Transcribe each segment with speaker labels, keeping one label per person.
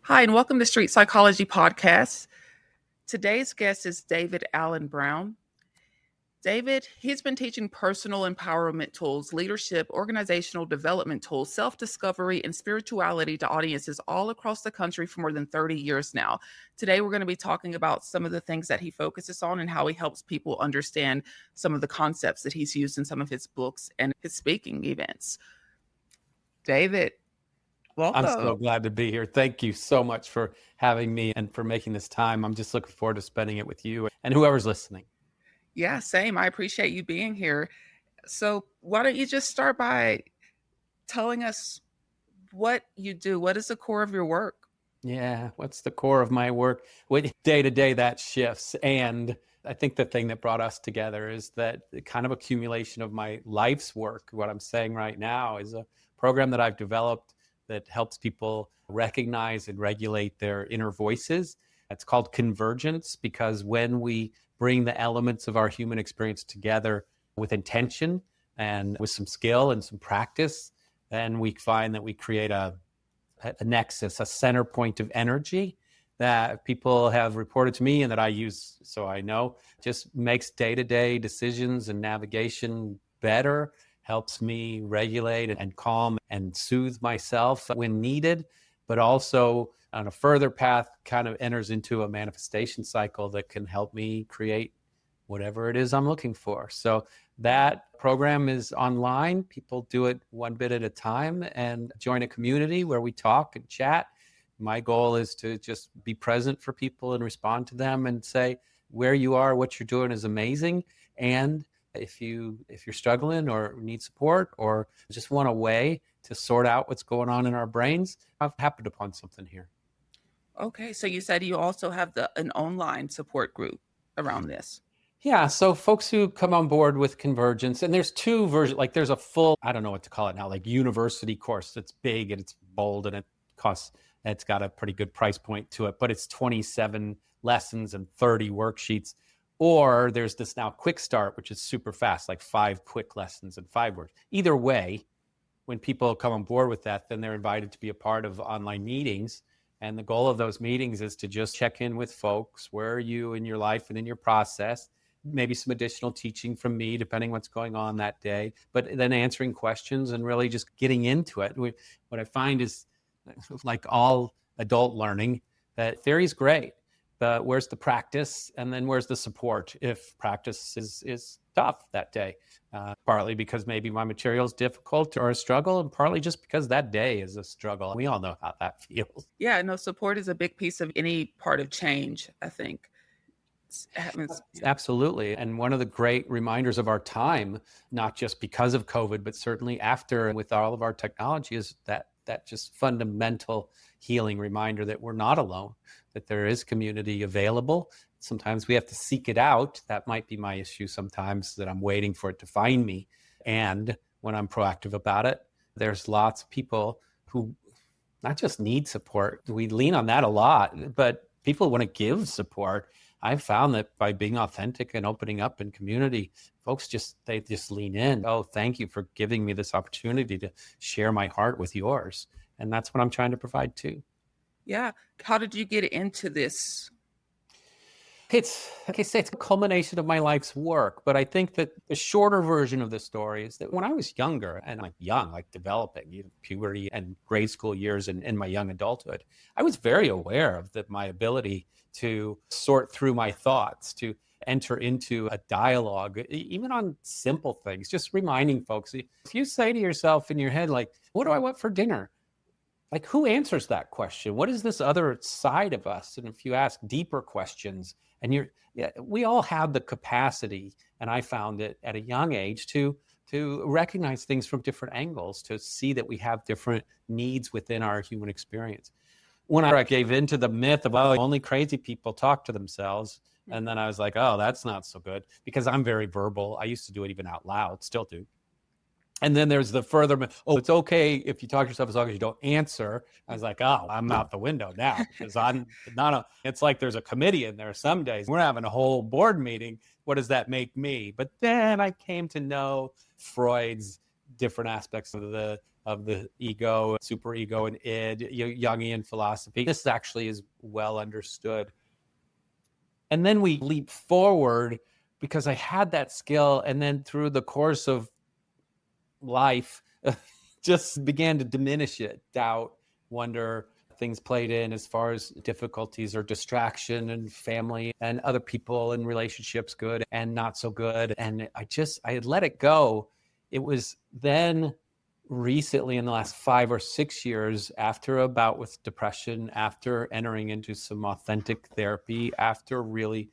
Speaker 1: Hi, and welcome to Street Psychology Podcast. Today's guest is David Allen Brown. David, he's been teaching personal empowerment tools, leadership, organizational development tools, self-discovery, and spirituality to audiences all across the country for more than 30 years now. Today, we're going to be talking about some of the things that he focuses on and how he helps people understand some of the concepts that he's used in some of his books and his speaking events. David,
Speaker 2: I'm so
Speaker 1: welcome.
Speaker 2: glad to be here. Thank you so much for having me and for making this time. I'm just looking forward to spending it with you and whoever's listening.
Speaker 1: Yeah, same. I appreciate you being here. So, why don't you just start by telling us what you do? What is the core of your work?
Speaker 2: Yeah, what's the core of my work? Day to day, that shifts. And I think the thing that brought us together is that the kind of accumulation of my life's work. What I'm saying right now is a program that I've developed that helps people recognize and regulate their inner voices. It's called Convergence, because when we bring the elements of our human experience together with intention and with some skill and some practice, then we find that we create a nexus, a center point of energy that people have reported to me and that I use, so I know, just makes day-to-day decisions and navigation better, helps me regulate and calm and soothe myself when needed, but also on a further path kind of enters into a manifestation cycle that can help me create whatever it is I'm looking for. So that program is online. People do it one bit at a time and join a community where we talk and chat. My goal is to just be present for people and respond to them and say, where you are, what you're doing is amazing. And if you're struggling or need support or just want a way to sort out what's going on in our brains, I've happened upon something here.
Speaker 1: Okay, so you said you also have an online support group around this.
Speaker 2: Yeah, so folks who come on board with Convergence, and there's two versions, like there's a full, I don't know what to call it now, like university course that's big and it's bold and it's got a pretty good price point to it, but it's 27 lessons and 30 worksheets. Or there's this now quick start, which is super fast, like 5 quick lessons and 5 words. Either way, when people come on board with that, then they're invited to be a part of online meetings. And the goal of those meetings is to just check in with folks. Where are you in your life and in your process? Maybe some additional teaching from me, depending what's going on that day, but then answering questions and really just getting into it. What I find is, like all adult learning, that theory is great, but where's the practice? And then where's the support if practice is tough that day? Partly because maybe my material is difficult or a struggle, and partly just because that day is a struggle. We all know how that feels.
Speaker 1: Yeah, no, support is a big piece of any part of change, I think.
Speaker 2: Absolutely. And one of the great reminders of our time, not just because of COVID, but certainly after, with all of our technology, is that just fundamental healing reminder that we're not alone, that there is community available. Sometimes we have to seek it out. That might be my issue sometimes, that I'm waiting for it to find me. And when I'm proactive about it, there's lots of people who not just need support. We lean on that a lot, but people want to give support. I've found that by being authentic and opening up in community, folks they just lean in. Oh, thank you for giving me this opportunity to share my heart with yours. And that's what I'm trying to provide too.
Speaker 1: Yeah. How did you get into this?
Speaker 2: It's, like I say, it's a culmination of my life's work. But I think that the shorter version of the story is that when I was younger, and like developing puberty and grade school years and in my young adulthood, I was very aware of my ability to sort through my thoughts, to enter into a dialogue, even on simple things, just reminding folks, if you say to yourself in your head, like, what do I want for dinner? Like, who answers that question? What is this other side of us? And if you ask deeper questions, and we all have the capacity, and I found it at a young age, to recognize things from different angles, to see that we have different needs within our human experience. When I gave into the myth of, only crazy people talk to themselves, and then I was like, oh, that's not so good, because I'm very verbal. I used to do it even out loud, still do. And then there's the further, it's okay if you talk to yourself as long as you don't answer. I was like, oh, I'm out the window now, because it's like there's a committee in there some days. We're having a whole board meeting. What does that make me? But then I came to know Freud's different aspects of the ego, super ego, and id, Jungian philosophy. This actually is well understood. And then we leap forward because I had that skill, and then through the course of life, just began to diminish it. Doubt, wonder, things played in as far as difficulties or distraction and family and other people and relationships, good and not so good. And I had let it go. It was then recently in the last 5 or 6 years, after a bout with depression, after entering into some authentic therapy, after really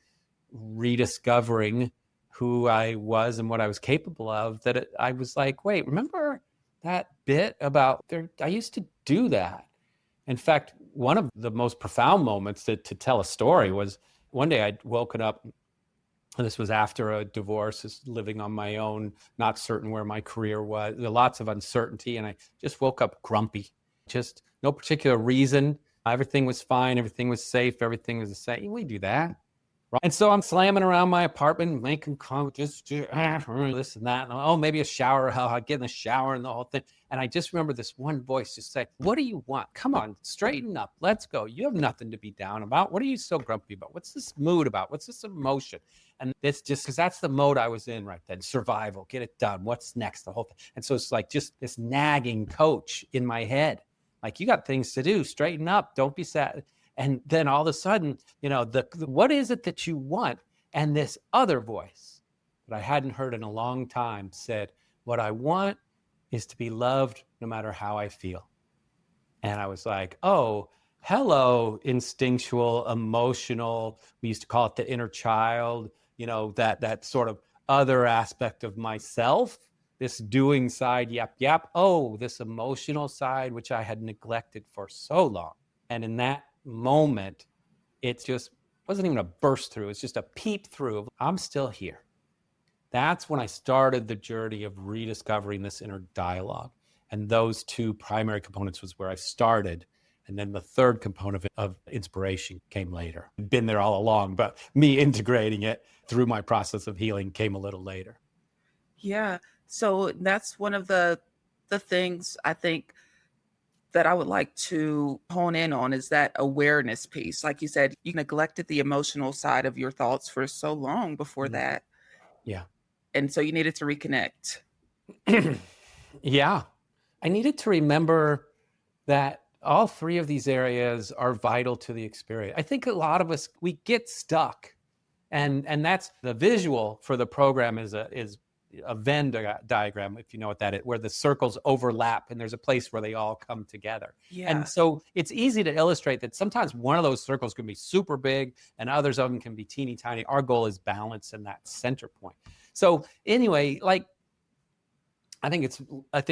Speaker 2: rediscovering who I was and what I was capable of, that I was like, wait, remember that bit about there? I used to do that. In fact, one of the most profound moments to tell a story was one day I'd woken up, and this was after a divorce, living on my own, not certain where my career was, lots of uncertainty. And I just woke up grumpy, just no particular reason. Everything was fine. Everything was safe. Everything was the same. We do that. And so I'm slamming around my apartment, making just this and that. And, oh, maybe a shower. I'll get in the shower and the whole thing. And I just remember this one voice just say, what do you want? Come on, straighten up. Let's go. You have nothing to be down about. What are you so grumpy about? What's this mood about? What's this emotion? And it's just because that's the mode I was in right then. Survival, get it done. What's next? The whole thing. And so it's like just this nagging coach in my head. Like, you got things to do. Straighten up. Don't be sad. And then all of a sudden, what is it that you want? And this other voice that I hadn't heard in a long time said, what I want is to be loved no matter how I feel. And I was like, oh, hello, instinctual, emotional. We used to call it the inner child, that sort of other aspect of myself, this doing side, yap. Oh, this emotional side, which I had neglected for so long. And in that moment, it just wasn't even a burst through. It's just a peep through of, I'm still here. That's when I started the journey of rediscovering this inner dialogue. And those two primary components was where I started. And then the third component of inspiration came later. I'd been there all along, but me integrating it through my process of healing came a little later.
Speaker 1: Yeah. So that's one of the things I think that I would like to hone in on is that awareness piece. Like you said, you neglected the emotional side of your thoughts for so long before that.
Speaker 2: Yeah.
Speaker 1: And so you needed to reconnect.
Speaker 2: Yeah. I needed to remember that all three of these areas are vital to the experience. I think a lot of us, we get stuck. And that's the visual for the program is a Venn diagram, if you know what that is, where the circles overlap and there's a place where they all come together.
Speaker 1: Yeah.
Speaker 2: And so it's easy to illustrate that sometimes one of those circles can be super big and others of them can be teeny tiny. Our goal is balance in that center point. So anyway, like, I think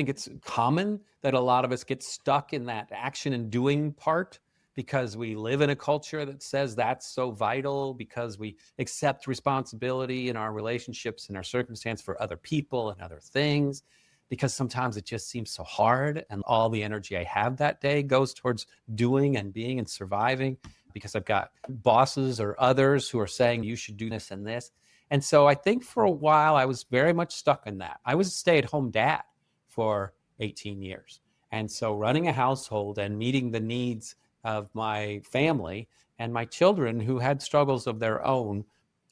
Speaker 2: it's common that a lot of us get stuck in that action and doing part, because we live in a culture that says that's so vital, because we accept responsibility in our relationships and our circumstance for other people and other things, because sometimes it just seems so hard and all the energy I have that day goes towards doing and being and surviving, because I've got bosses or others who are saying you should do this and this. And so I think for a while I was very much stuck in that. I was a stay-at-home dad for 18 years. And so running a household and meeting the needs of my family and my children who had struggles of their own,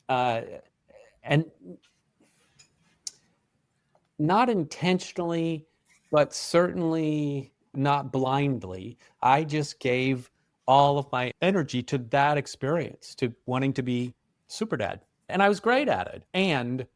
Speaker 2: and not intentionally, but certainly not blindly, I just gave all of my energy to that experience, to wanting to be super dad. And I was great at it. And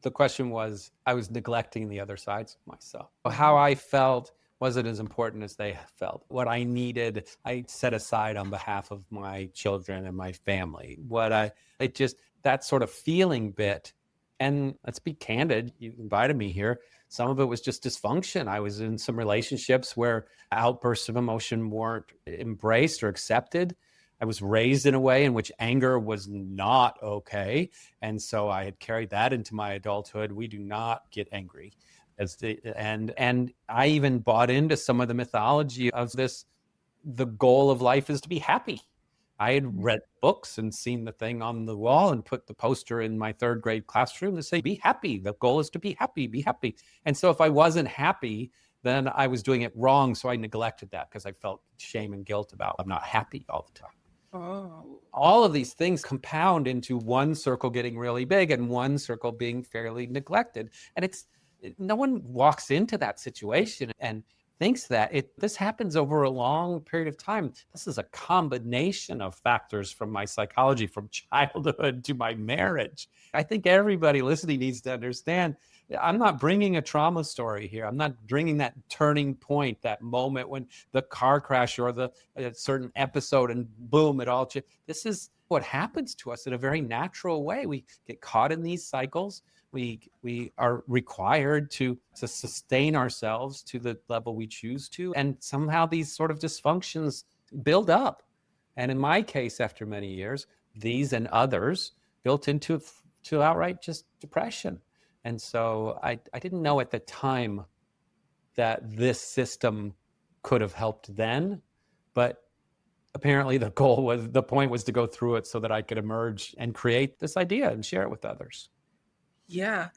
Speaker 2: the question was, I was neglecting the other sides of myself. How I felt wasn't as important as they felt. What I needed, I set aside on behalf of my children and my family. That sort of feeling bit. And let's be candid, you invited me here. Some of it was just dysfunction. I was in some relationships where outbursts of emotion weren't embraced or accepted. I was raised in a way in which anger was not okay. And so I had carried that into my adulthood. We do not get angry. And I even bought into some of the mythology of this. The goal of life is to be happy. I had read books and seen the thing on the wall and put the poster in my third grade classroom to say, be happy. The goal is to be happy, be happy. And so if I wasn't happy, then I was doing it wrong. So I neglected that because I felt shame and guilt about I'm not happy all the time.
Speaker 1: Oh.
Speaker 2: All of these things compound into one circle getting really big and one circle being fairly neglected. And no one walks into that situation and thinks that this happens over a long period of time. This is a combination of factors from my psychology, from childhood to my marriage. I think everybody listening needs to understand I'm not bringing a trauma story here. I'm not bringing that turning point, that moment when the car crash or a certain episode and boom, it all changed. This is what happens to us in a very natural way. We get caught in these cycles. We are required to sustain ourselves to the level we choose to. And somehow these sort of dysfunctions build up. And in my case, after many years, these and others built into outright just depression. And so I didn't know at the time that this system could have helped then, but apparently the point was to go through it so that I could emerge and create this idea and share it with others.
Speaker 1: Yeah.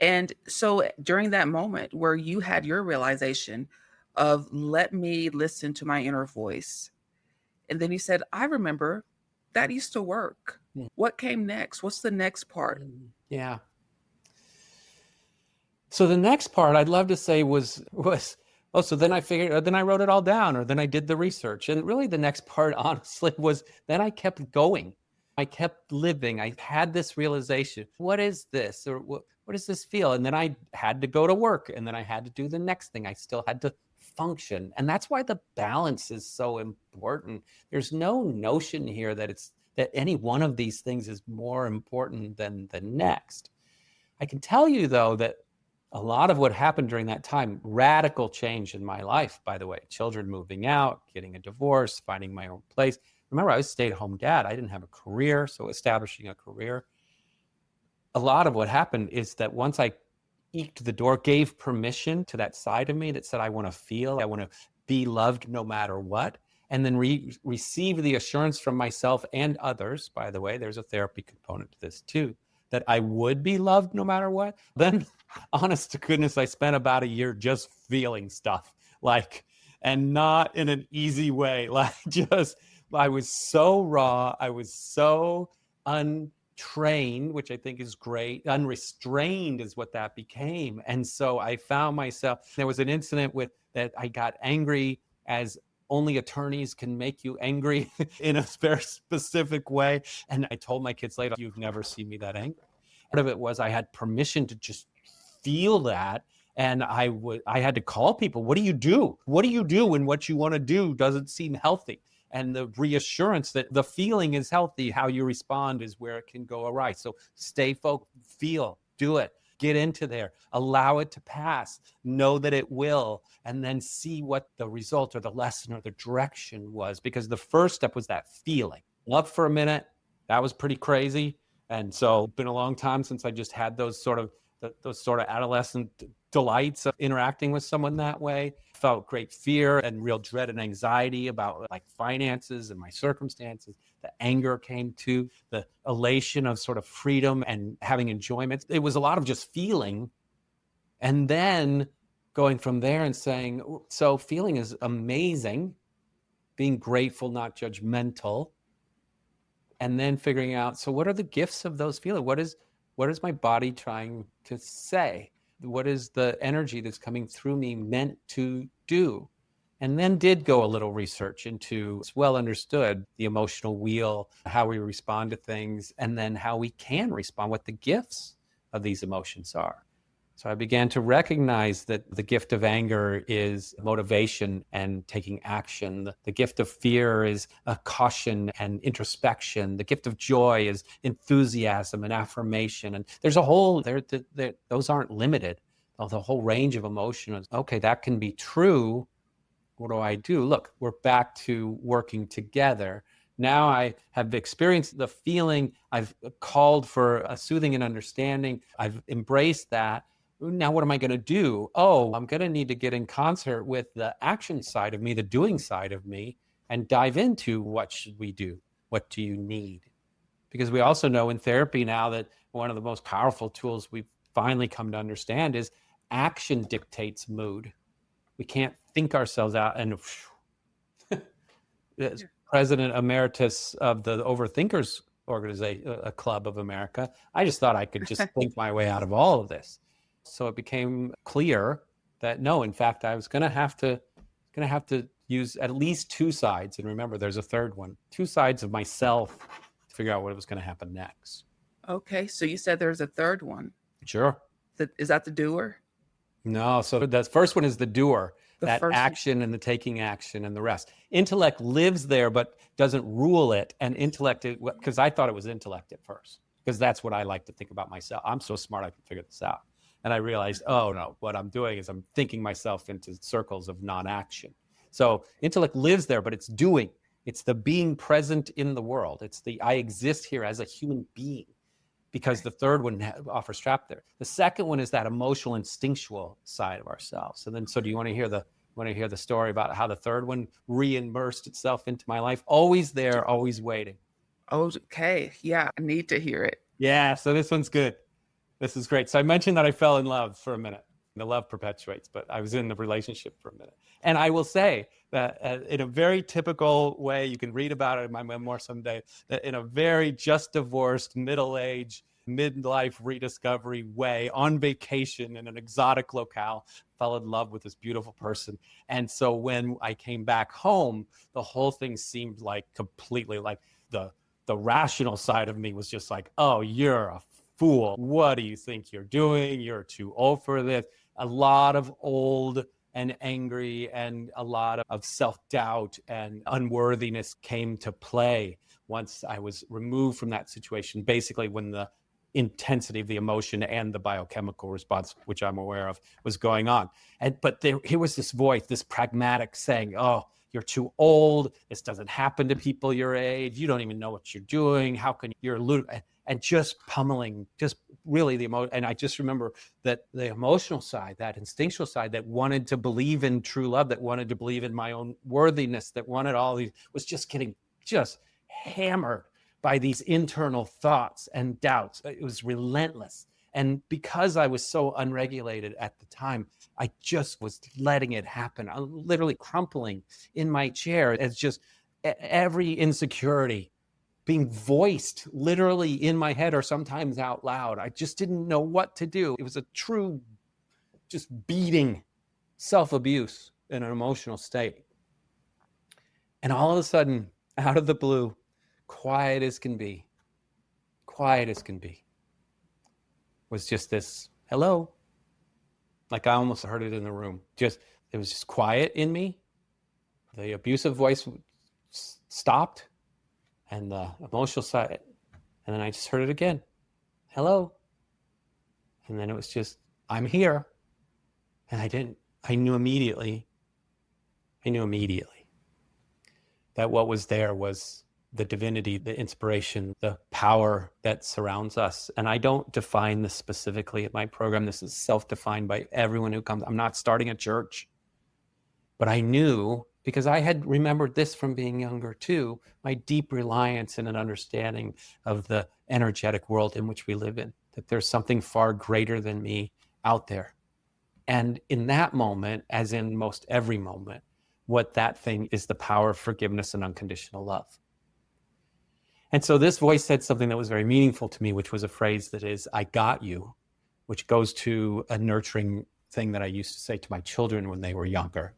Speaker 1: And so during that moment where you had your realization of let me listen to my inner voice, and then you said, I remember that used to work. What came next? What's the next part?
Speaker 2: Yeah. So the next part I'd love to say was so then I figured, then I wrote it all down, or then I did the research. And really the next part, honestly, was then I kept going. I kept living. I had this realization. What is this? Or what does this feel? And then I had to go to work, and then I had to do the next thing. I still had to function. And that's why the balance is so important. There's no notion here that any one of these things is more important than the next. I can tell you, though, that a lot of what happened during that time, radical change in my life, by the way, children moving out, getting a divorce, finding my own place. Remember, I was a stay-at-home dad. I didn't have a career, so establishing a career. A lot of what happened is that once I eked the door, gave permission to that side of me that said, I want to feel, I want to be loved no matter what, and then receive the assurance from myself and others, by the way, there's a therapy component to this too, that I would be loved no matter what. Then, honest to goodness, I spent about a year just feeling stuff, and not in an easy way. I was so raw. I was so untrained, which I think is great. Unrestrained is what that became. And so I found myself, there was an incident that I got angry, as only attorneys can make you angry in a very specific way. And I told my kids later, you've never seen me that angry. Part of it was I had permission to just feel that. And I had to call people. What do you do? What do you do when what you want to do doesn't seem healthy? And the reassurance that the feeling is healthy, how you respond is where it can go awry. So stay focused, feel, do it. Get into there, allow it to pass, know that it will, and then see what the result or the lesson or the direction was. Because the first step was that feeling. Love for a minute, that was pretty crazy. And so it's been a long time since I just had those sort of adolescent delights of interacting with someone that way. Felt great fear and real dread and anxiety about finances and my circumstances. The anger came too, the elation of sort of freedom and having enjoyment. It was a lot of just feeling, and then going from there and saying, so feeling is amazing, being grateful, not judgmental, and then figuring out, so what are the gifts of those feelings? What is my body trying to say? What is the energy that's coming through me meant to do? And then did go a little research into, it's well understood, the emotional wheel, how we respond to things, and then how we can respond, what the gifts of these emotions are. So I began to recognize that the gift of anger is motivation and taking action. The gift of fear is a caution and introspection. The gift of joy is enthusiasm and affirmation. And there's a whole, those aren't limited. The whole range of emotions. Okay, that can be true. What do I do? Look, we're back to working together. Now I have experienced the feeling. I've called for a soothing and understanding. I've embraced that. Now, what am I going to do? Oh, I'm going to need to get in concert with the action side of me, the doing side of me, and dive into what should we do? What do you need? Because we also know in therapy now that one of the most powerful tools we've finally come to understand is action dictates mood. We can't think ourselves out. And as president emeritus of the Overthinkers organization, a club of America, I just thought I could just think my way out of all of this. So it became clear that no, in fact, I was going to have to use at least two sides. And remember, there's a third one, two sides of myself to figure out what was going to happen next.
Speaker 1: Okay, so you said there's a third one.
Speaker 2: Sure.
Speaker 1: Is that the doer?
Speaker 2: No, so the first one is the doer, that action
Speaker 1: one.
Speaker 2: and the taking action and the rest. Intellect lives there, but doesn't rule it. And intellect, because I thought it was intellect at first, because that's what I like to think about myself. I'm so smart, I can figure this out. And I realized, oh no, what I'm doing is I'm thinking myself into circles of non-action. So intellect lives there, but it's doing. It's the being present in the world. It's the I exist here as a human being, because the third one offers trap there. The second one is that emotional, instinctual side of ourselves. And then, so do you want to hear the story about how the third one re-immersed itself into my life? Always there, always waiting.
Speaker 1: Okay, yeah, I need to hear it.
Speaker 2: Yeah, so this one's good. This is great. So I mentioned that I fell in love for a minute. The love perpetuates, but I was in the relationship for a minute. And I will say that in a very typical way, you can read about it in my memoir someday, that in a very just divorced, middle-aged, midlife rediscovery way, on vacation in an exotic locale, fell in love with this beautiful person. And so when I came back home, the whole thing seemed like completely like the rational side of me was just like, oh, you're a fool. What do you think you're doing? You're too old for this. A lot of old and angry and a lot of self-doubt and unworthiness came to play once I was removed from that situation, basically when the intensity of the emotion and the biochemical response, which I'm aware of, was going on. But here was this voice, this pragmatic saying, oh, you're too old. This doesn't happen to people your age. You don't even know what you're doing. How can you're and just pummeling, just really the emotion. And I just remember that the emotional side, that instinctual side that wanted to believe in true love, that wanted to believe in my own worthiness, that wanted all these, was just getting just hammered by these internal thoughts and doubts. It was relentless. And because I was so unregulated at the time, I just was letting it happen. I'm literally crumpling in my chair as just every insecurity being voiced literally in my head or sometimes out loud. I just didn't know what to do. It was a true, just beating self-abuse in an emotional state. And all of a sudden, out of the blue, quiet as can be, was just this, hello. Like I almost heard it in the room. It was just quiet in me. The abusive voice stopped and the emotional side. And then I just heard it again. Hello. And then it was just, I'm here. And I knew immediately that what was there was the divinity, the inspiration, the power that surrounds us. And I don't define this specifically at my program. This is self-defined by everyone who comes. I'm not starting a church. But I knew, because I had remembered this from being younger too, my deep reliance and an understanding of the energetic world in which we live in, that there's something far greater than me out there. And in that moment, as in most every moment, what that thing is the power of forgiveness and unconditional love. And so this voice said something that was very meaningful to me, which was a phrase that is, I got you, which goes to a nurturing thing that I used to say to my children when they were younger.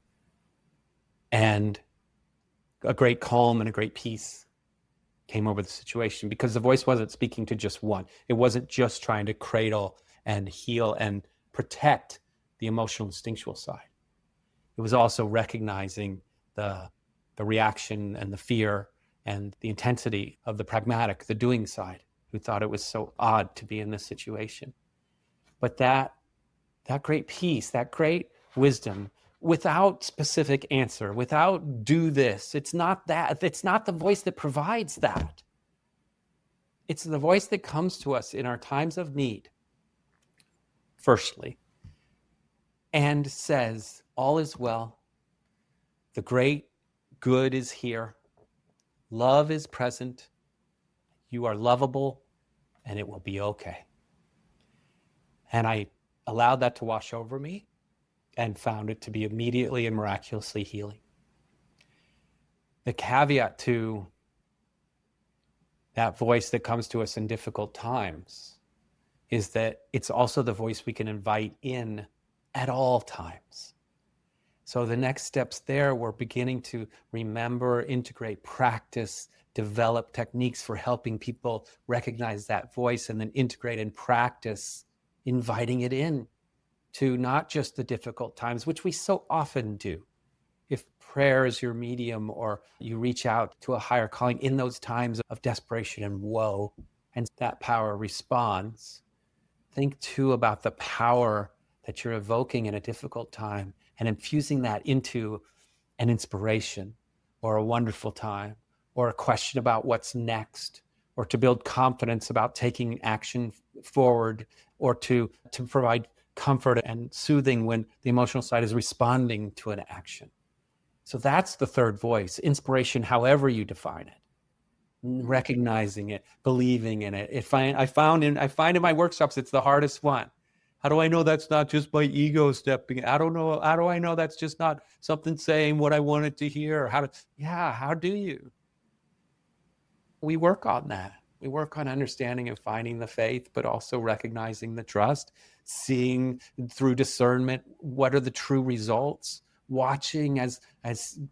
Speaker 2: And a great calm and a great peace came over the situation because the voice wasn't speaking to just one. It wasn't just trying to cradle and heal and protect the emotional instinctual side. It was also recognizing the reaction and the fear and the intensity of the pragmatic, the doing side, who thought it was so odd to be in this situation. But that great peace, that great wisdom, without specific answer, without do this, it's not the voice that provides that. It's the voice that comes to us in our times of need, firstly, and says, all is well, the great good is here, Love is present. You are lovable, and it will be okay. And I allowed that to wash over me and found it to be immediately and miraculously healing. The caveat to that voice that comes to us in difficult times is that it's also the voice we can invite in at all times. So the next steps there, we're beginning to remember, integrate, practice, develop techniques for helping people recognize that voice and then integrate and practice inviting it in to not just the difficult times, which we so often do. If prayer is your medium or you reach out to a higher calling in those times of desperation and woe, and that power responds, think too about the power that you're evoking in a difficult time and infusing that into an inspiration or a wonderful time or a question about what's next, or to build confidence about taking action forward, or to provide comfort and soothing when the emotional side is responding to an action. So that's the third voice, inspiration, however you define it. Recognizing it, believing in it. I find in my workshops, it's the hardest one. How do I know that's not just my ego stepping? I don't know. How do I know that's just not something saying what I wanted to hear? How do you? We work on that. We work on understanding and finding the faith, but also recognizing the trust, seeing through discernment what are the true results, watching as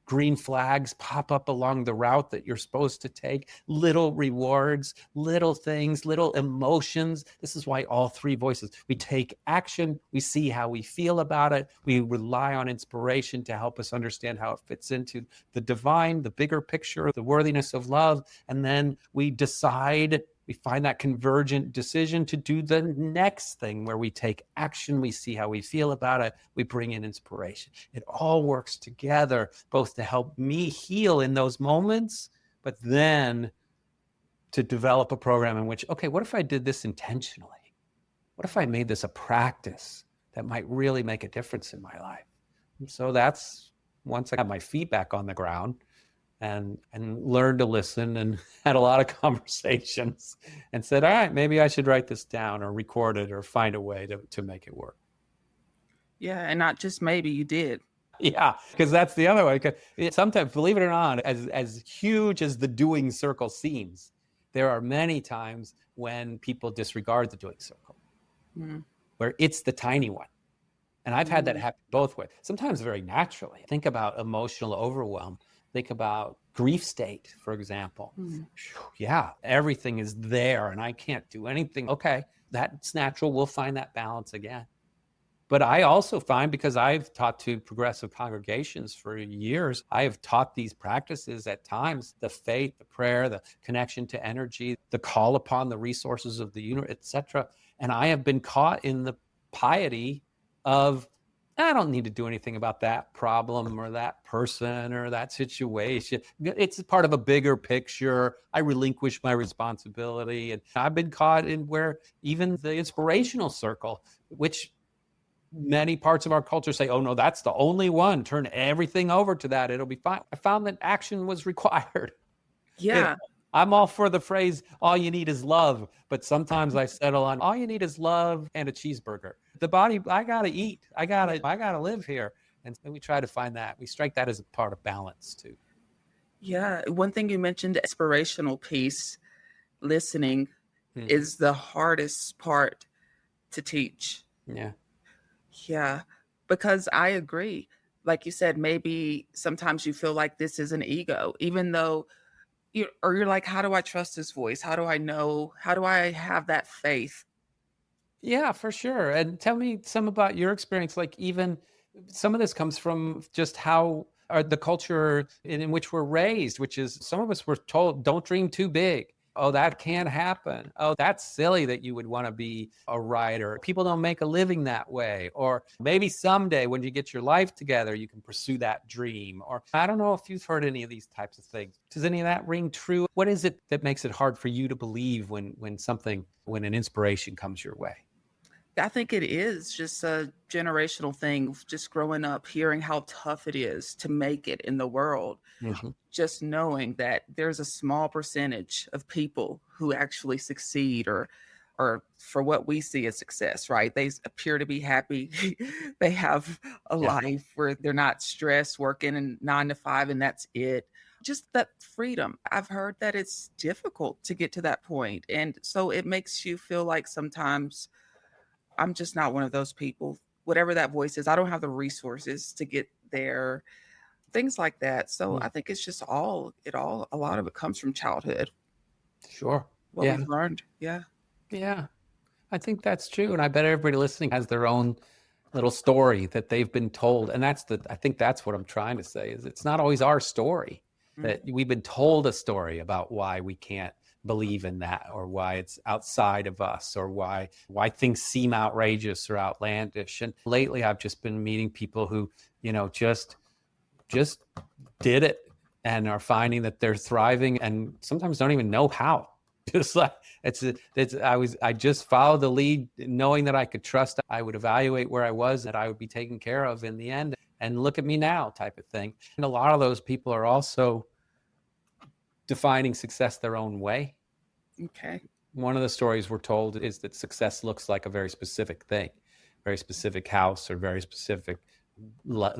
Speaker 2: green flags pop up along the route that you're supposed to take, little rewards, little things, little emotions. This is why all three voices, we take action, we see how we feel about it, we rely on inspiration to help us understand how it fits into the divine, the bigger picture, the worthiness of love, and then we decide. We find that convergent decision to do the next thing where we take action, we see how we feel about it, we bring in inspiration. It all works together, both to help me heal in those moments, but then to develop a program in which, okay, what if I did this intentionally? What if I made this a practice that might really make a difference in my life? And so that's once I got my feet back on the ground, and learned to listen and had a lot of conversations and said, all right, maybe I should write this down or record it or find a way to make it work.
Speaker 1: Yeah, and not just maybe, you did.
Speaker 2: Yeah, because that's the other way. Sometimes, believe it or not, as huge as the doing circle seems, there are many times when people disregard the doing circle, where it's the tiny one. And I've had that happen both ways, sometimes very naturally. Think about emotional overwhelm. Think about grief state, for example. Yeah, everything is there and I can't do anything. Okay, that's natural. We'll find that balance again. But I also find, because I've taught to progressive congregations for years, I have taught these practices at times, the faith, the prayer, the connection to energy, the call upon the resources of the universe, etc. And I have been caught in the piety of, I don't need to do anything about that problem or that person or that situation. It's part of a bigger picture. I relinquish my responsibility. And I've been caught in where even the inspirational circle, which many parts of our culture say, oh no, that's the only one. Turn everything over to that. It'll be fine. I found that action was required.
Speaker 1: Yeah.
Speaker 2: I'm all for the phrase, all you need is love. But sometimes I settle on, all you need is love and a cheeseburger. The body, I got to eat. I got to live here. And we try to find that. We strike that as a part of balance too.
Speaker 1: Yeah. One thing you mentioned, the inspirational piece, listening is the hardest part to teach.
Speaker 2: Yeah.
Speaker 1: Yeah. Because I agree. Like you said, maybe sometimes you feel like this is an ego, even though you're like, how do I trust his voice? How do I know? How do I have that faith?
Speaker 2: Yeah, for sure. And tell me some about your experience. Like, even some of this comes from just how the culture in which we're raised, which is, some of us were told, don't dream too big. Oh, that can't happen. Oh, that's silly that you would want to be a writer. People don't make a living that way. Or maybe someday when you get your life together, you can pursue that dream. Or I don't know if you've heard any of these types of things. Does any of that ring true? What is it that makes it hard for you to believe when an inspiration comes your way?
Speaker 1: I think it is just a generational thing, just growing up hearing how tough it is to make it in the world.
Speaker 2: Mhm.
Speaker 1: Just knowing that there's a small percentage of people who actually succeed, or for what we see as success, right? They appear to be happy. They have a
Speaker 2: Yeah.
Speaker 1: life where they're not stressed working in 9 to 5 and that's it. Just that freedom. I've heard that it's difficult to get to that point. And so it makes you feel like sometimes I'm just not one of those people. Whatever that voice is, I don't have the resources to get there, things like that. So
Speaker 2: Mm.
Speaker 1: I think it's just a lot of it comes from childhood,
Speaker 2: Sure.
Speaker 1: what
Speaker 2: Yeah.
Speaker 1: we've learned. Yeah.
Speaker 2: Yeah. I think that's true. And I bet everybody listening has their own little story that they've been told. And I think that's what I'm trying to say is it's not always our story,
Speaker 1: Mm.
Speaker 2: that we've been told a story about why we can't believe in that, or why it's outside of us, or why things seem outrageous or outlandish. And lately I've just been meeting people who, just did it and are finding that they're thriving and sometimes don't even know how. Just like I just followed the lead knowing that I could trust I would evaluate where I was, that I would be taken care of in the end, and look at me now type of thing. And a lot of those people are also defining success their own way.
Speaker 1: Okay.
Speaker 2: One of the stories we're told is that success looks like a very specific thing, very specific house, or very specific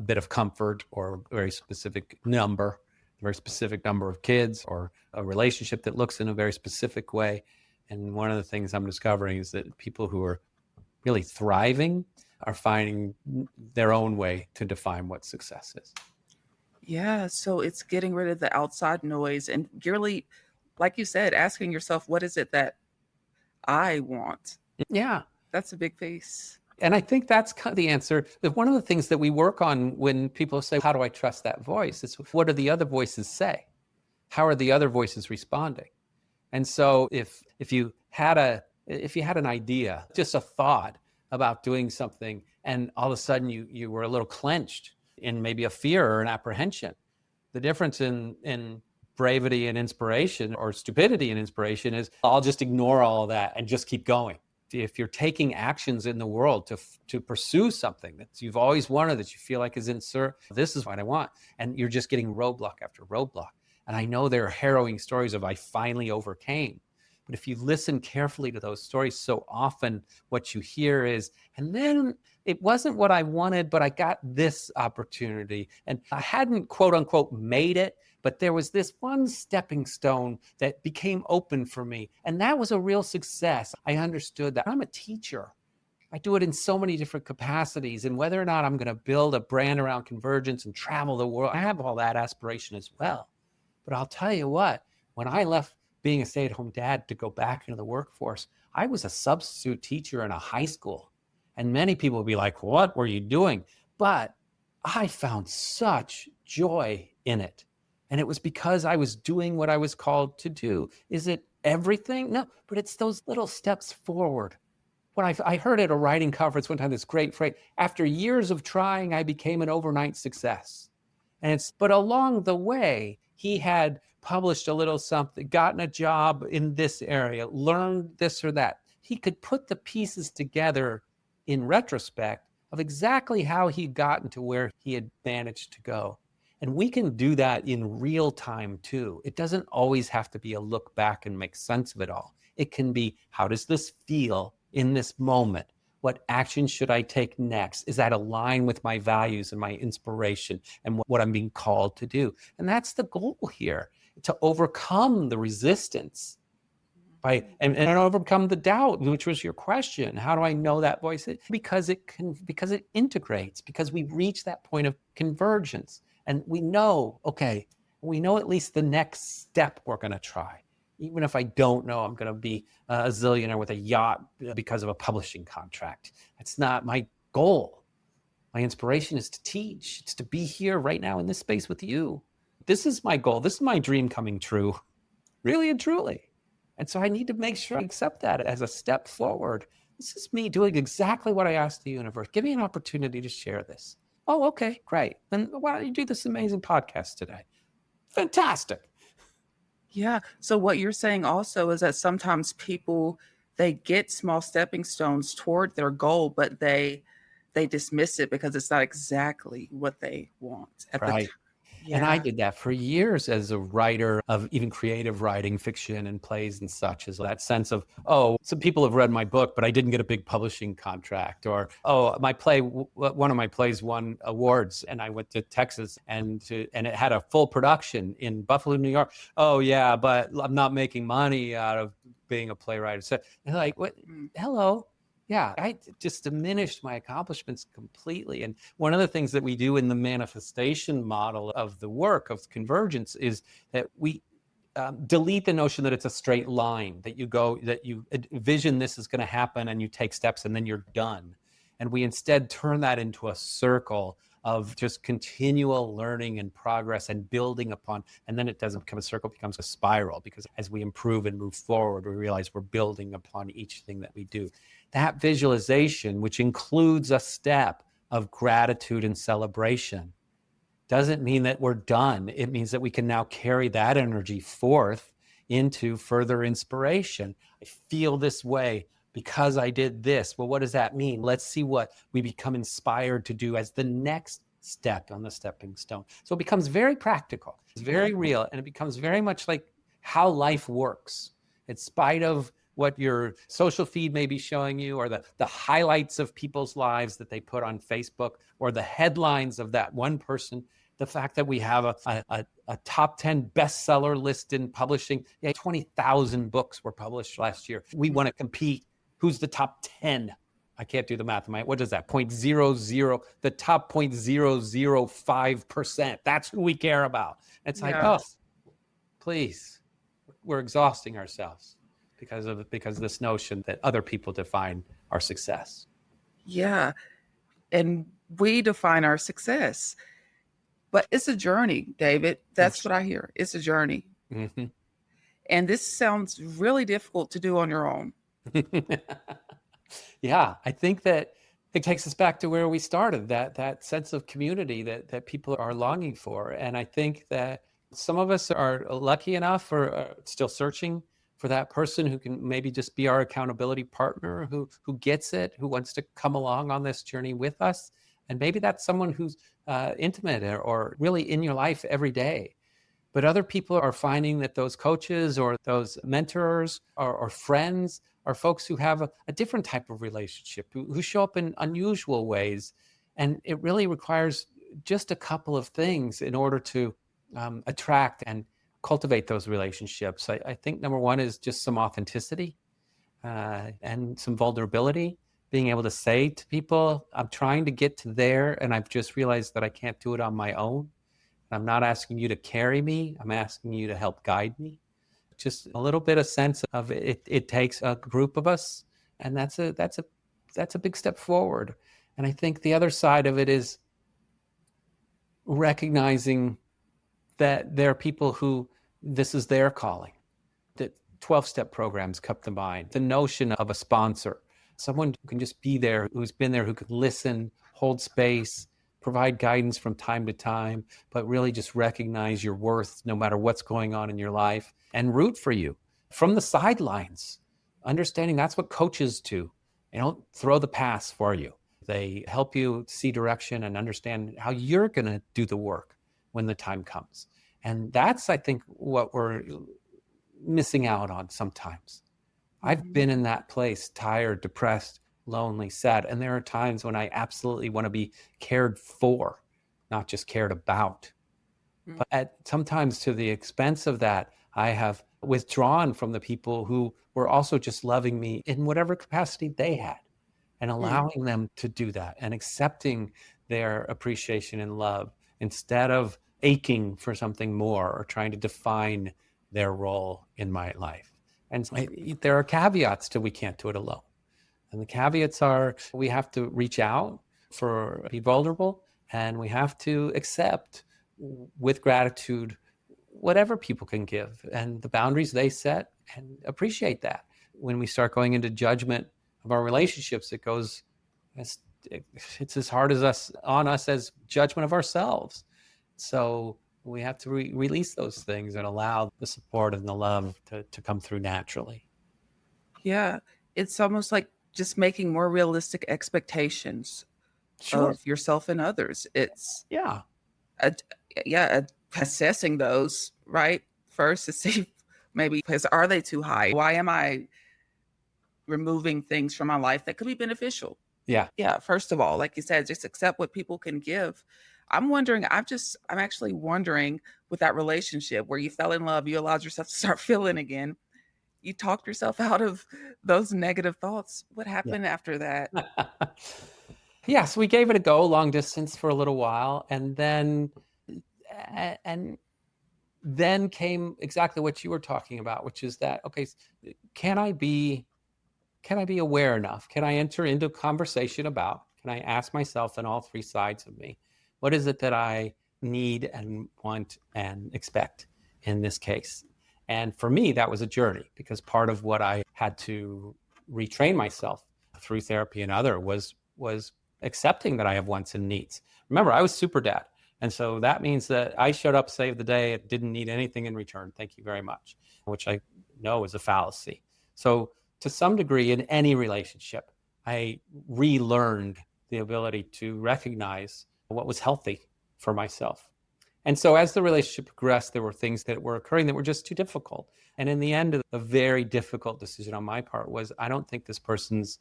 Speaker 2: bit of comfort, or a very specific number of kids, or a relationship that looks in a very specific way. And one of the things I'm discovering is that people who are really thriving are finding their own way to define what success is.
Speaker 1: Yeah. So it's getting rid of the outside noise and really, like you said, asking yourself, what is it that I want?
Speaker 2: Yeah.
Speaker 1: That's a big piece.
Speaker 2: And I think that's kind of the answer. One of the things that we work on when people say, how do I trust that voice? Is what do the other voices say? How are the other voices responding? And so if you had an idea, just a thought about doing something, and all of a sudden you were a little clenched in maybe a fear or an apprehension, the difference in bravery and inspiration, or stupidity and inspiration, is I'll just ignore all of that and just keep going. If you're taking actions in the world to pursue something that you've always wanted, that you feel like is this is what I want, and you're just getting roadblock after roadblock. And I know there are harrowing stories of I finally overcame. But if you listen carefully to those stories, so often what you hear is, and then it wasn't what I wanted, but I got this opportunity. And I hadn't, quote unquote, made it, but there was this one stepping stone that became open for me. And that was a real success. I understood that. I'm a teacher. I do it in so many different capacities. And whether or not I'm going to build a brand around Convergence and travel the world, I have all that aspiration as well. But I'll tell you what, when I left being a stay-at-home dad to go back into the workforce, I was a substitute teacher in a high school. And many people would be like, what were you doing? But I found such joy in it. And it was because I was doing what I was called to do. Is it everything? No, but it's those little steps forward. When I heard at a writing conference one time this great phrase, after years of trying, I became an overnight success. But along the way, he had published a little something, gotten a job in this area, learned this or that. He could put the pieces together in retrospect of exactly how he'd gotten to where he had managed to go. And we can do that in real time too. It doesn't always have to be a look back and make sense of it all. It can be, how does this feel in this moment? What action should I take next? Is that align with my values and my inspiration and what I'm being called to do? And that's the goal here, to overcome the resistance and overcome the doubt, which was your question. How do I know that voice? Because it integrates, because we reach that point of convergence and we know at least the next step we're going to try. Even if I don't know I'm going to be a zillionaire with a yacht because of a publishing contract. That's not my goal. My inspiration is to teach. It's to be here right now in this space with you. This is my goal. This is my dream coming true, really and truly. And so I need to make sure I accept that as a step forward. This is me doing exactly what I asked the universe. Give me an opportunity to share this. Oh, okay, great. Then why don't you do this amazing podcast today? Fantastic.
Speaker 1: Yeah. So what you're saying also is that sometimes people, they get small stepping stones toward their goal, but they dismiss it because it's not exactly what they want at the time.
Speaker 2: Right. And I
Speaker 1: Yeah.
Speaker 2: did that for years as a writer of even creative writing, fiction and plays and such, is that sense of, oh, some people have read my book, but I didn't get a big publishing contract. Or, oh, my play, one of my plays won awards and I went to Texas and it had a full production in Buffalo, New York. Oh, yeah, but I'm not making money out of being a playwright. So, like, what? Hello. Yeah, I just diminished my accomplishments completely. And one of the things that we do in the manifestation model of the work of Convergence is that we delete the notion that it's a straight line, that you envision this is going to happen and you take steps and then you're done. And we instead turn that into a circle of just continual learning and progress and building upon. And then it doesn't become a circle, it becomes a spiral, because as we improve and move forward, we realize we're building upon each thing that we do. That visualization, which includes a step of gratitude and celebration, doesn't mean that we're done. It means that we can now carry that energy forth into further inspiration. I feel this way because I did this. Well, what does that mean? Let's see what we become inspired to do as the next step on the stepping stone. So it becomes very practical, it's very real, and it becomes very much like how life works. In spite of what your social feed may be showing you, or the highlights of people's lives that they put on Facebook, or the headlines of that one person, the fact that we have a top 10 bestseller list in publishing. Yeah, 20,000 books were published last year. We want to compete. Who's the top 10? I can't do the math. What is that? 0.00, the top 0.005%. That's who we care about. It's like, oh, please, we're exhausting ourselves because of this notion that other people define our success.
Speaker 1: Yeah. And we define our success. But it's a journey, David. That's what I hear. It's a journey.
Speaker 2: Mm-hmm.
Speaker 1: And this sounds really difficult to do on your own.
Speaker 2: Yeah, I think that it takes us back to where we started, that sense of community that people are longing for. And I think that some of us are lucky enough or still searching for that person who can maybe just be our accountability partner, who gets it, who wants to come along on this journey with us. And maybe that's someone who's intimate or really in your life every day. But other people are finding that those coaches or those mentors or friends are folks who have a different type of relationship, who show up in unusual ways. And it really requires just a couple of things in order to attract and cultivate those relationships. I think number one is just some authenticity and some vulnerability. Being able to say to people, I'm trying to get to there, and I've just realized that I can't do it on my own. I'm not asking you to carry me. I'm asking you to help guide me. Just a little bit of sense of it. It takes a group of us, and that's a big step forward. And I think the other side of it is recognizing that there are people who this is their calling. That 12-step programs come to mind. The notion of a sponsor, someone who can just be there, who's been there, who can listen, hold space, provide guidance from time to time, but really just recognize your worth no matter what's going on in your life and root for you from the sidelines. Understanding that's what coaches do. They don't throw the pass for you. They help you see direction and understand how you're going to do the work when the time comes. And that's, I think, what we're missing out on sometimes. I've been in that place, tired, depressed, lonely, sad. And there are times when I absolutely want to be cared for, not just cared about. But sometimes to the expense of that, I have withdrawn from the people who were also just loving me in whatever capacity they had, and allowing them to do that and accepting their appreciation and love instead of aching for something more or trying to define their role in my life. And there are caveats to we can't do it alone. And the caveats are we have to reach out be vulnerable, and we have to accept with gratitude whatever people can give and the boundaries they set, and appreciate that. When we start going into judgment of our relationships, it's as hard on us as judgment of ourselves. So we have to release those things and allow the support and the love to come through naturally.
Speaker 1: Yeah. It's almost like just making more realistic expectations
Speaker 2: Sure.
Speaker 1: of yourself and others. It's
Speaker 2: Yeah.
Speaker 1: a, yeah, assessing those right first to see maybe because are they too high? Why am I removing things from my life that could be beneficial?
Speaker 2: Yeah.
Speaker 1: Yeah, first of all, like you said, just accept what people can give. I'm wondering, I'm actually wondering with that relationship where you fell in love, you allowed yourself to start feeling again. You talked yourself out of those negative thoughts. What
Speaker 2: Yeah.
Speaker 1: happened after that?
Speaker 2: Yes, we gave it a go long distance for a little while, and then came exactly what you were talking about, which is that, okay, can I be aware enough? Can I enter into a conversation about, can I ask myself on all three sides of me, what is it that I need and want and expect in this case? And for me, that was a journey, because part of what I had to retrain myself through therapy and other was accepting that I have wants and needs. Remember, I was super dad. And so that means that I showed up, saved the day, didn't need anything in return. Thank you very much, which I know is a fallacy. So to some degree, in any relationship, I relearned the ability to recognize what was healthy for myself. And so as the relationship progressed, there were things that were occurring that were just too difficult. And in the end, a very difficult decision on my part was, I don't think this person's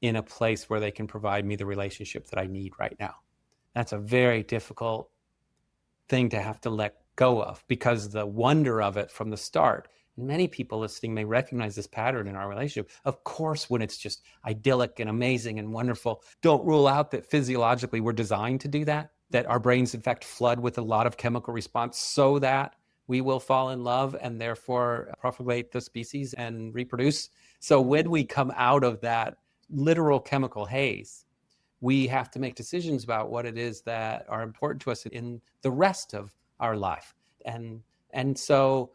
Speaker 2: in a place where they can provide me the relationship that I need right now. That's a very difficult thing to have to let go of, because the wonder of it from the start, and many people listening may recognize this pattern in our relationship. Of course, when it's just idyllic and amazing and wonderful, don't rule out that physiologically we're designed to do that, that our brains in fact flood with a lot of chemical response so that we will fall in love and therefore propagate the species and reproduce. So when we come out of that literal chemical haze, we have to make decisions about what it is that are important to us in the rest of our life. And so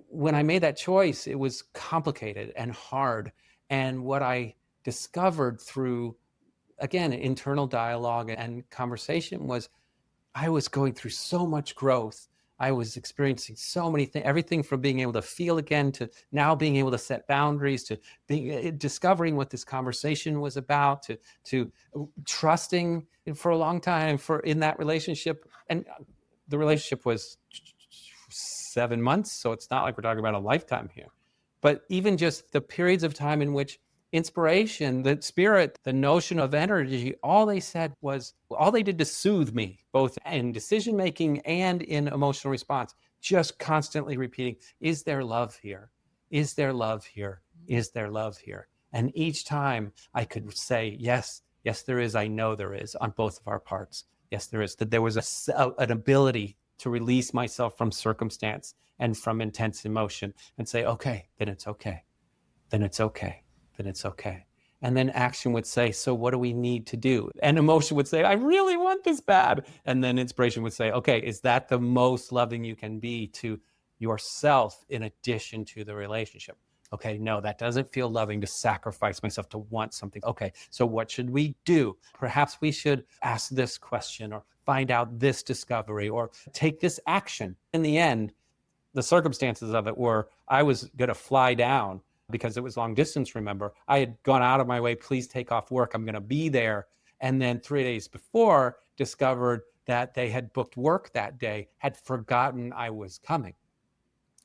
Speaker 2: when I made that choice, it was complicated and hard. And what I discovered through, again, internal dialogue and conversation was, I was going through so much growth. I was experiencing so many things, everything from being able to feel again to now being able to set boundaries, to discovering what this conversation was about, to trusting for a long time in that relationship. And the relationship was 7 months, so it's not like we're talking about a lifetime here. But even just the periods of time in which inspiration, the spirit, the notion of energy, all they did to soothe me, both in decision making and in emotional response, just constantly repeating, is there love here? Is there love here? Is there love here? And each time I could say, yes, there is. I know there is, on both of our parts. Yes, there is. That there was an ability to release myself from circumstance and from intense emotion and say, okay, then it's okay. Then it's okay. Then it's okay. And then action would say, so what do we need to do? And emotion would say, I really want this bad. And then inspiration would say, okay, is that the most loving you can be to yourself in addition to the relationship? Okay, no, that doesn't feel loving to sacrifice myself to want something. Okay, so what should we do? Perhaps we should ask this question or find out this discovery or take this action. In the end, the circumstances of it were, I was going to fly down because it was long distance, remember. I had gone out of my way, please take off work, I'm going to be there. And then 3 days before, discovered that they had booked work that day, had forgotten I was coming.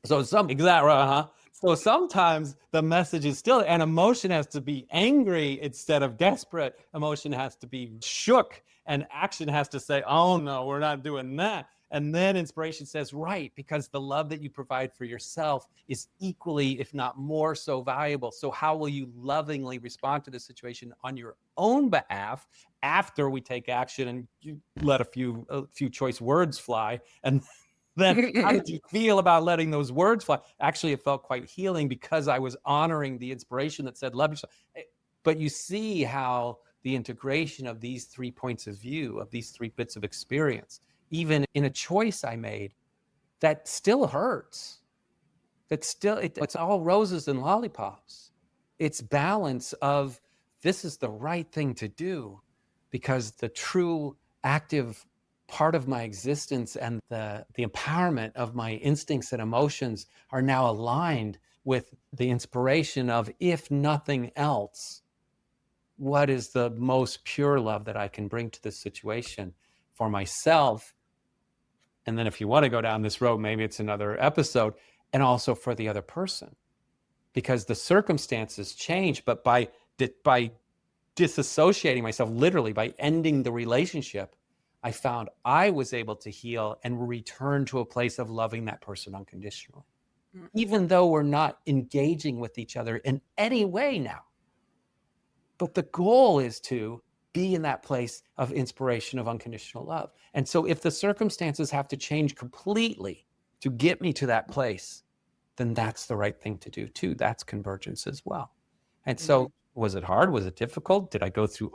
Speaker 2: So So sometimes the message is still, and emotion has to be angry instead of desperate. Emotion has to be shook, and action has to say, oh no, we're not doing that. And then inspiration says, right, because the love that you provide for yourself is equally, if not more so valuable. So how will you lovingly respond to the situation on your own behalf after we take action and you let a few choice words fly? And then how did you feel about letting those words fly? Actually, it felt quite healing because I was honoring the inspiration that said, love yourself. But you see how the integration of these 3 points of view, of these 3 bits of experience, even in a choice I made, that still hurts. It's all roses and lollipops. It's balance of, this is the right thing to do because the true active part of my existence and the empowerment of my instincts and emotions are now aligned with the inspiration of, if nothing else, what is the most pure love that I can bring to this situation for myself? And then if you want to go down this road, maybe it's another episode, and also for the other person, because the circumstances change. But by disassociating myself, literally by ending the relationship, I found I was able to heal and return to a place of loving that person unconditionally, even though we're not engaging with each other in any way now. But the goal is to be in that place of inspiration, of unconditional love. And so if the circumstances have to change completely to get me to that place, then that's the right thing to do too. That's convergence as well. And so was it hard? Was it difficult? Did I go through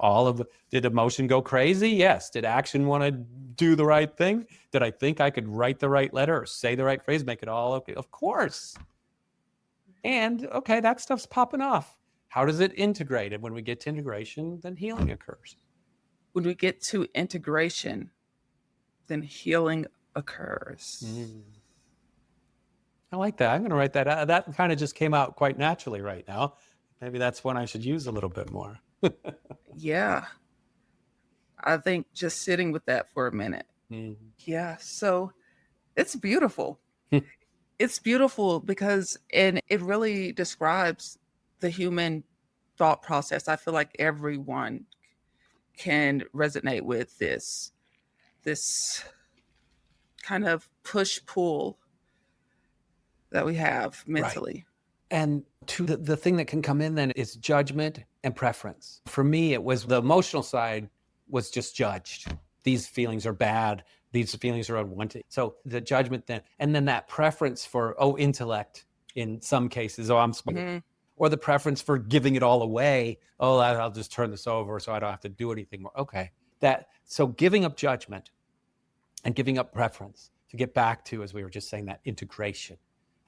Speaker 2: did emotion go crazy? Yes. Did action want to do the right thing? Did I think I could write the right letter or say the right phrase, make it all okay? Of course. And okay, that stuff's popping off. How does it integrate? And when we get to integration, then healing occurs.
Speaker 1: When we get to integration, then healing occurs.
Speaker 2: I like that. I'm going to write that out. That kind of just came out quite naturally right now. Maybe that's one I should use a little bit more.
Speaker 1: Yeah. I think just sitting with that for a minute. Yeah. So it's beautiful. It's beautiful because, and it really describes the human thought process. I feel like everyone can resonate with this kind of push-pull that we have mentally.
Speaker 2: Right. And to the thing that can come in then is judgment and preference. For me, it was the emotional side was just judged. These feelings are bad. These feelings are unwanted. So the judgment then, and then that preference for, intellect in some cases, I'm smart. Or the preference for giving it all away. I'll just turn this over so I don't have to do anything more. Okay. So giving up judgment and giving up preference to get back to, as we were just saying, that integration.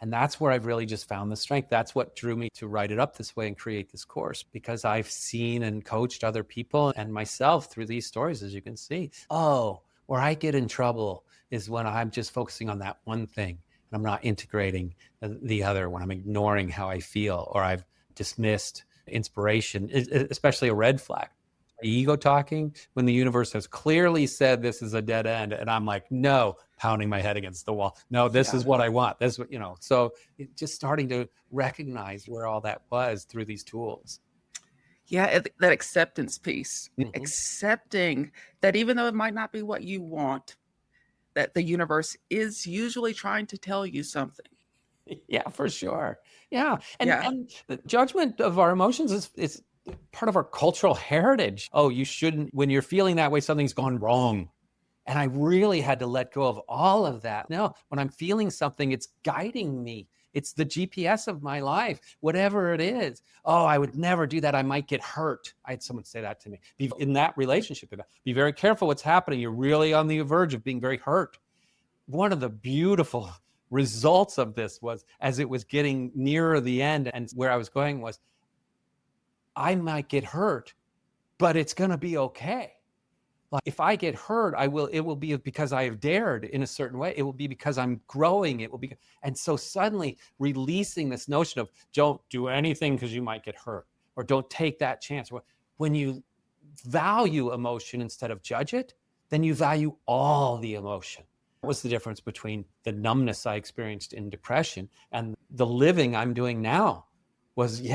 Speaker 2: And that's where I've really just found the strength. That's what drew me to write it up this way and create this course, because I've seen and coached other people and myself through these stories, as you can see. Where I get in trouble is when I'm just focusing on that one thing and I'm not integrating the other, when I'm ignoring how I feel, or I've dismissed inspiration, especially a red flag. Ego talking when the universe has clearly said this is a dead end, and I'm like, no, pounding my head against the wall. No, this is what I want. This, so just starting to recognize where all that was through these tools.
Speaker 1: Yeah, that acceptance piece, accepting that even though it might not be what you want, that the universe is usually trying to tell you something.
Speaker 2: Yeah, for sure. Yeah. And the judgment of our emotions is part of our cultural heritage. You shouldn't, when you're feeling that way, something's gone wrong. And I really had to let go of all of that. No, when I'm feeling something, it's guiding me. It's the GPS of my life, whatever it is. I would never do that. I might get hurt. I had someone say that to me. Be in that relationship. Be very careful what's happening. You're really on the verge of being very hurt. One of the beautiful results of this was, as it was getting nearer the end and where I was going was, I might get hurt, but it's going to be okay. Like if I get hurt, it will be because I have dared in a certain way. It will be because I'm growing. It will be. And so suddenly releasing this notion of don't do anything because you might get hurt, or don't take that chance. When you value emotion instead of judge it, then you value all the emotion. What was the difference between the numbness I experienced in depression and the living I'm doing now? Was,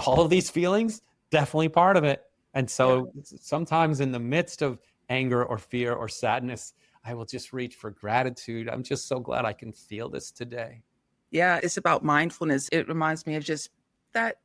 Speaker 2: all of these feelings, definitely part of it. And so sometimes in the midst of anger or fear or sadness, I will just reach for gratitude. I'm just so glad I can feel this today.
Speaker 1: Yeah, it's about mindfulness. It reminds me of just that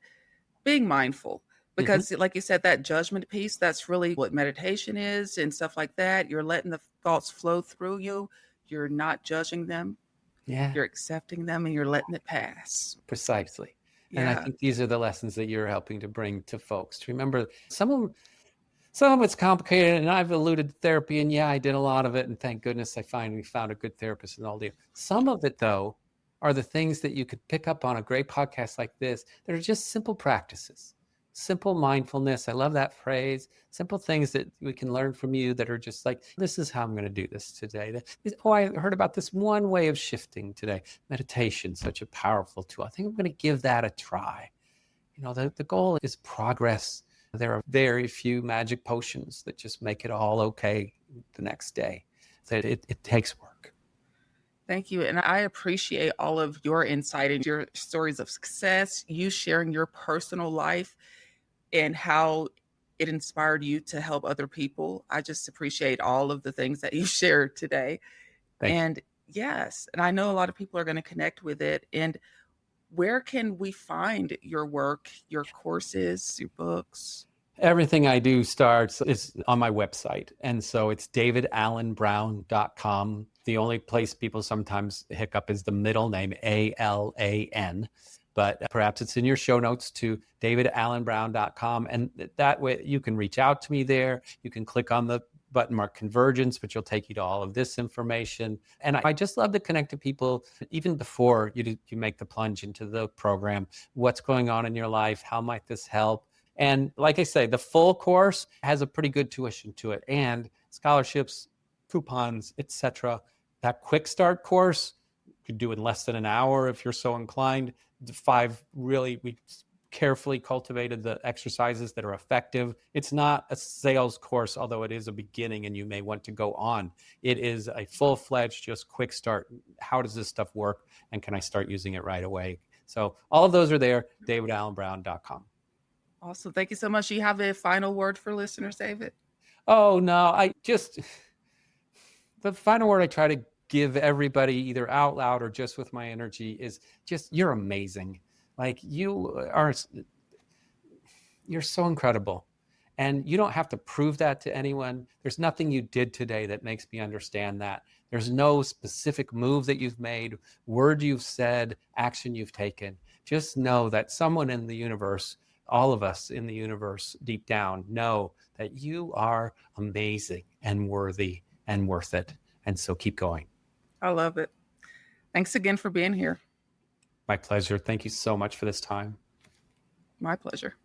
Speaker 1: being mindful. Because like you said, that judgment piece, that's really what meditation is and stuff like that. You're letting the thoughts flow through you. You're not judging them.
Speaker 2: Yeah.
Speaker 1: You're accepting them and you're letting it pass.
Speaker 2: Precisely.
Speaker 1: Yeah.
Speaker 2: And I think these are the lessons that you're helping to bring to folks. To remember, some of it's complicated, and I've alluded to therapy, and I did a lot of it, and thank goodness I finally found a good therapist and all that. Some of it, though, are the things that you could pick up on a great podcast like this that are just simple practices. simple mindfulness. I love that phrase. Simple things that we can learn from you that are just like, this is how I'm going to do this today. Oh, I heard about this one way of shifting today. Meditation, such a powerful tool. I think I'm going to give that a try. The goal is progress. There are very few magic potions that just make it all okay the next day. That it takes work.
Speaker 1: Thank you. And I appreciate all of your insight and your stories of success, you sharing your personal life and how it inspired you to help other people. I just appreciate all of the things that you shared today.
Speaker 2: Thank you.
Speaker 1: And yes, and I know a lot of people are going to connect with it. And where can we find your work, your courses, your books?
Speaker 2: Everything I do is on my website. And so it's davidallenbrown.com. The only place people sometimes hiccup is the middle name, ALAN. But perhaps it's in your show notes to davidallenbrown.com. And that way you can reach out to me there. You can click on the button marked Convergence, which will take you to all of this information. And I just love to connect to people even before you make the plunge into the program. What's going on in your life? How might this help? And like I say, the full course has a pretty good tuition to it, and scholarships, coupons, etc. That quick start course you could do in less than an hour if you're so inclined. We carefully cultivated the exercises that are effective. It's not a sales course, although it is a beginning and you may want to go on. It is a full-fledged, just quick start. How does this stuff work? And can I start using it right away? So all of those are there, davidallenbrown.com.
Speaker 1: Awesome. Thank you so much. You have a final word for listeners, David?
Speaker 2: Oh, no, the final word I try to give everybody either out loud or just with my energy is just, you're amazing. Like you're so incredible. And you don't have to prove that to anyone. There's nothing you did today that makes me understand that. There's no specific move that you've made, word you've said, action you've taken. Just know that someone in the universe, all of us in the universe deep down, know that you are amazing and worthy and worth it. And so keep going.
Speaker 1: I love it. Thanks again for being here.
Speaker 2: My pleasure. Thank you so much for this time.
Speaker 1: My pleasure.